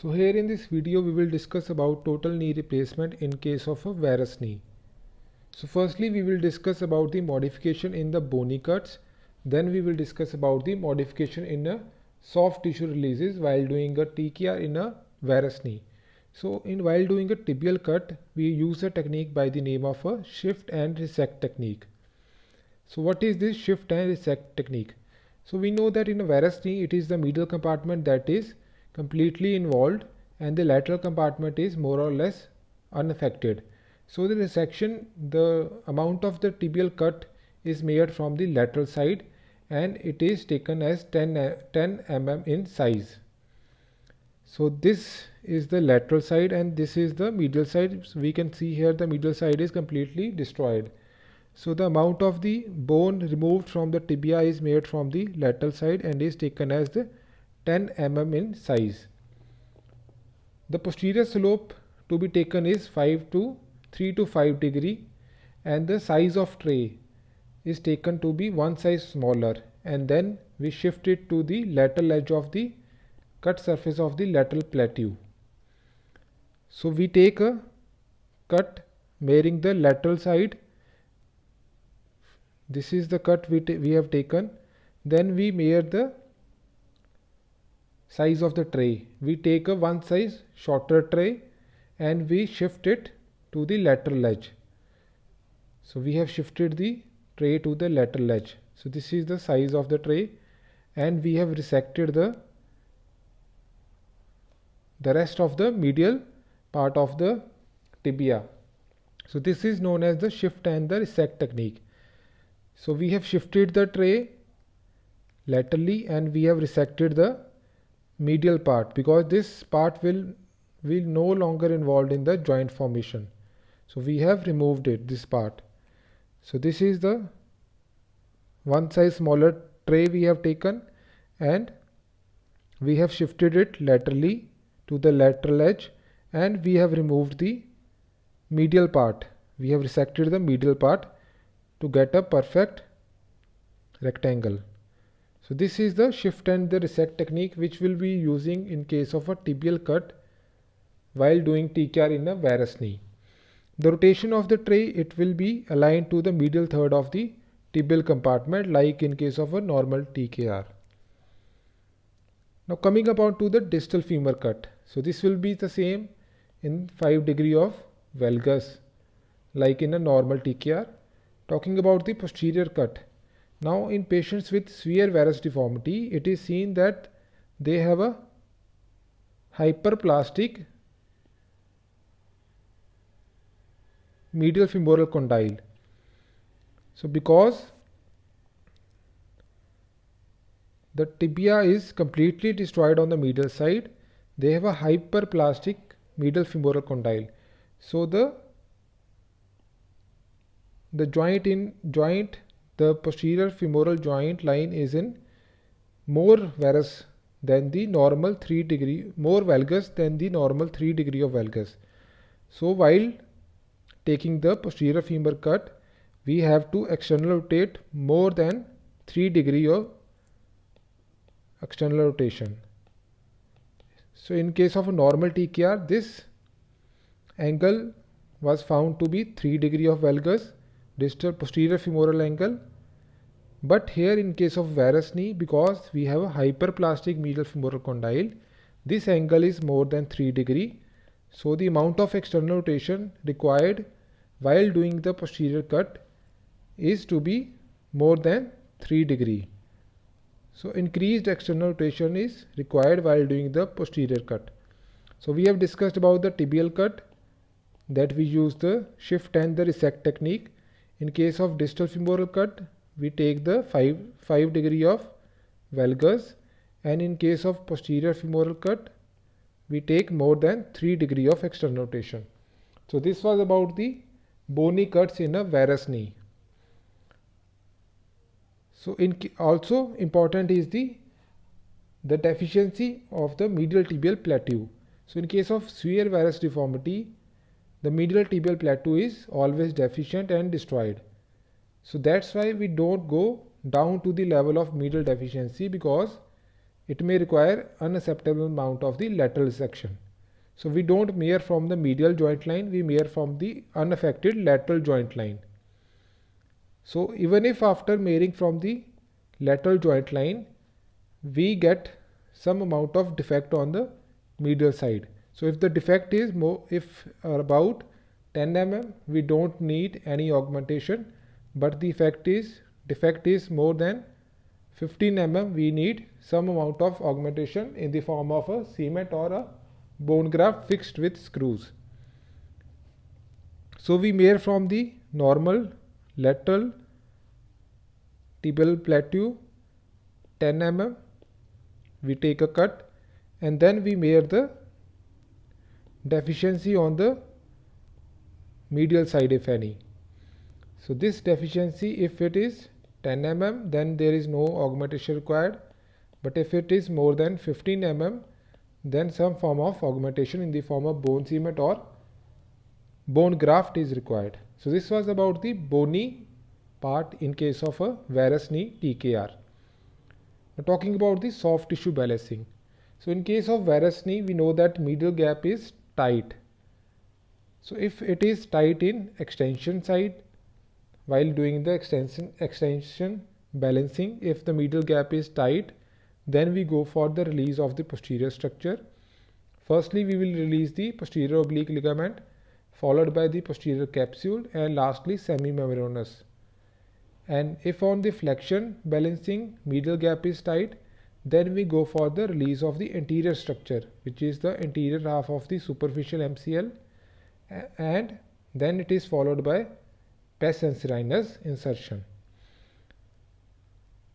So here in this video we will discuss about total knee replacement in case of a varus knee. So firstly we will discuss about the modification in the bony cuts, then we will discuss about the modification in a soft tissue releases while doing a TKR in a varus knee. So while doing a tibial cut we use a technique by the name of a shift and resect technique. So what is this shift and resect technique? So we know that in a varus knee it is the medial compartment that is completely involved and the lateral compartment is more or less unaffected. So the resection, the amount of the tibial cut is made from the lateral side and it is taken as 10 mm in size. So this is the lateral side and this is the medial side. So we can see here the medial side is completely destroyed. So the amount of the bone removed from the tibia is made from the lateral side and is taken as the 10 mm in size. The posterior slope to be taken is 3 to 5 degree and the size of tray is taken to be one size smaller, and then we shift it to the lateral edge of the cut surface of the lateral plateau. So we take a cut measuring the lateral side. This is the cut we have taken. Then we measure the size of the tray. We take a one size shorter tray and we shift it to the lateral edge. So we have shifted the tray to the lateral edge. So this is the size of the tray and we have resected the rest of the medial part of the tibia. So this is known as the shift and the resect technique. So we have shifted the tray laterally and we have resected the medial part because this part will no longer involved in the joint formation. So we have removed it, this part. So this is the one size smaller tray we have taken and we have shifted it laterally to the lateral edge and we have removed the medial part. We have resected the medial part to get a perfect rectangle. So this is the shift and the resect technique which will be using in case of a tibial cut while doing TKR in a varus knee. The rotation of the tray, it will be aligned to the medial third of the tibial compartment like in case of a normal TKR. Now coming about to the distal femur cut. So this will be the same in 5 degree of valgus like in a normal TKR. Talking about the posterior cut. Now in patients with severe varus deformity, it is seen that they have a hyperplastic medial femoral condyle. So because the tibia is completely destroyed on the medial side, they have a hyperplastic medial femoral condyle. So the posterior femoral joint line is in more varus than the normal 3 degree, more valgus than the normal 3 degree of valgus. So while taking the posterior femur cut, we have to external rotate more than 3 degree of external rotation. So in case of a normal TKR, this angle was found to be 3 degree of valgus, distal posterior femoral angle. But here in case of varus knee, because we have a hyperplastic medial femoral condyle, this angle is more than 3 degree. So the amount of external rotation required while doing the posterior cut is to be more than 3 degree. So increased external rotation is required while doing the posterior cut. So we have discussed about the tibial cut, that we use the shift and the resect technique. In case of distal femoral cut, we take the 5 degree of valgus, and in case of posterior femoral cut, we take more than 3 degree of external rotation. So this was about the bony cuts in a varus knee. So also important is the deficiency of the medial tibial plateau. So in case of severe varus deformity, the medial tibial plateau is always deficient and destroyed. So that's why we don't go down to the level of medial deficiency, because it may require unacceptable amount of the lateral section. So we don't measure from the medial joint line, we measure from the unaffected lateral joint line. So even if after measuring from the lateral joint line, we get some amount of defect on the medial side. So if the defect is about 10 mm, we don't need any augmentation, but the defect is more than 15 mm, we need some amount of augmentation in the form of a cement or a bone graft fixed with screws. So we measure from the normal lateral tibial plateau 10 mm, we take a cut, and then we measure the deficiency on the medial side if any. So this deficiency, if it is 10 mm, then there is no augmentation required, but if it is more than 15 mm, then some form of augmentation in the form of bone cement or bone graft is required. So this was about the bony part in case of a varus knee TKR. Now talking about the soft tissue balancing. So in case of varus knee, we know that medial gap is tight. So if it is tight in extension side, while doing the extension balancing, if the medial gap is tight, then we go for the release of the posterior structure. Firstly, we will release the posterior oblique ligament, followed by the posterior capsule, and lastly semimembranous. And if on the flexion balancing medial gap is tight, then we go for the release of the anterior structure, which is the anterior half of the superficial MCL, and then it is followed by pes anserinus insertion.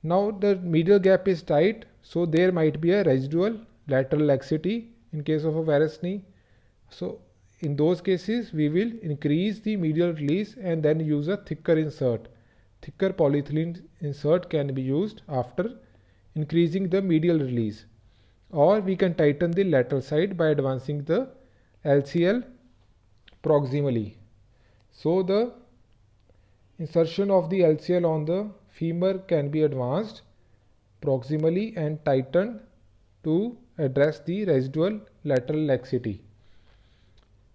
Now the medial gap is tight, so there might be a residual lateral laxity in case of a varus knee. So in those cases, we will increase the medial release and then use a thicker insert. Thicker polyethylene insert can be used after increasing the medial release, or we can tighten the lateral side by advancing the LCL proximally. So the insertion of the LCL on the femur can be advanced proximally and tightened to address the residual lateral laxity.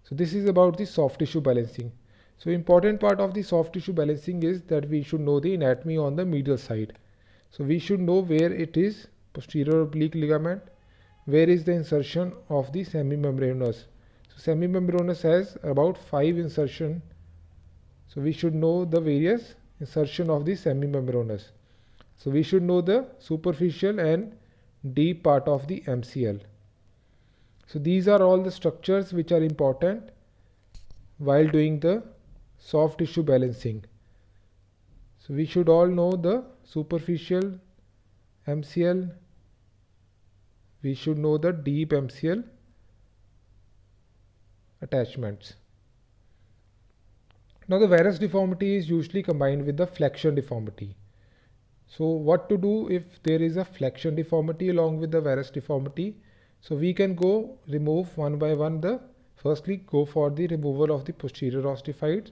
So this is about the soft tissue balancing. So important part of the soft tissue balancing is that we should know the anatomy on the medial side. So we should know where it is posterior oblique ligament, where is the insertion of the semimembranous. So semimembranous has about 5 insertion. So we should know the various insertion of the semimembranous. So we should know the superficial and deep part of the MCL. So these are all the structures which are important while doing the soft tissue balancing. So we should all know the superficial MCL, we should know the deep MCL attachments. Now the varus deformity is usually combined with the flexion deformity. So what to do if there is a flexion deformity along with the varus deformity? So we can go remove one by one firstly go for the removal of the posterior osteophytes.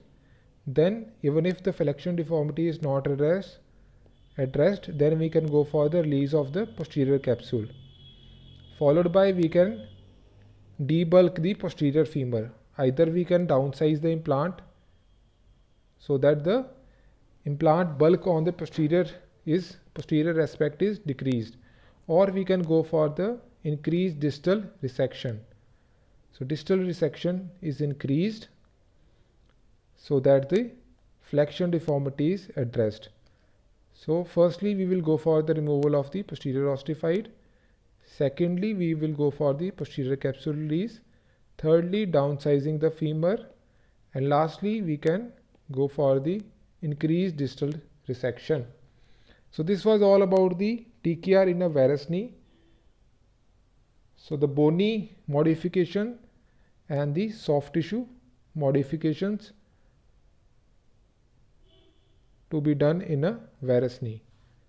Then even if the flexion deformity is not addressed, then we can go for the release of the posterior capsule. Followed by we can debulk the posterior femur. Either we can downsize the implant so that the implant bulk on the posterior aspect is decreased, or we can go for the increased distal resection. So distal resection is increased so that the flexion deformity is addressed. So firstly we will go for the removal of the posterior osteophyte. Secondly we will go for the posterior capsule release. Thirdly downsizing the femur, and lastly we can go for the increased distal resection. So this was all about the TKR in a varus knee. So the bony modification and the soft tissue modifications to be done in a varus knee.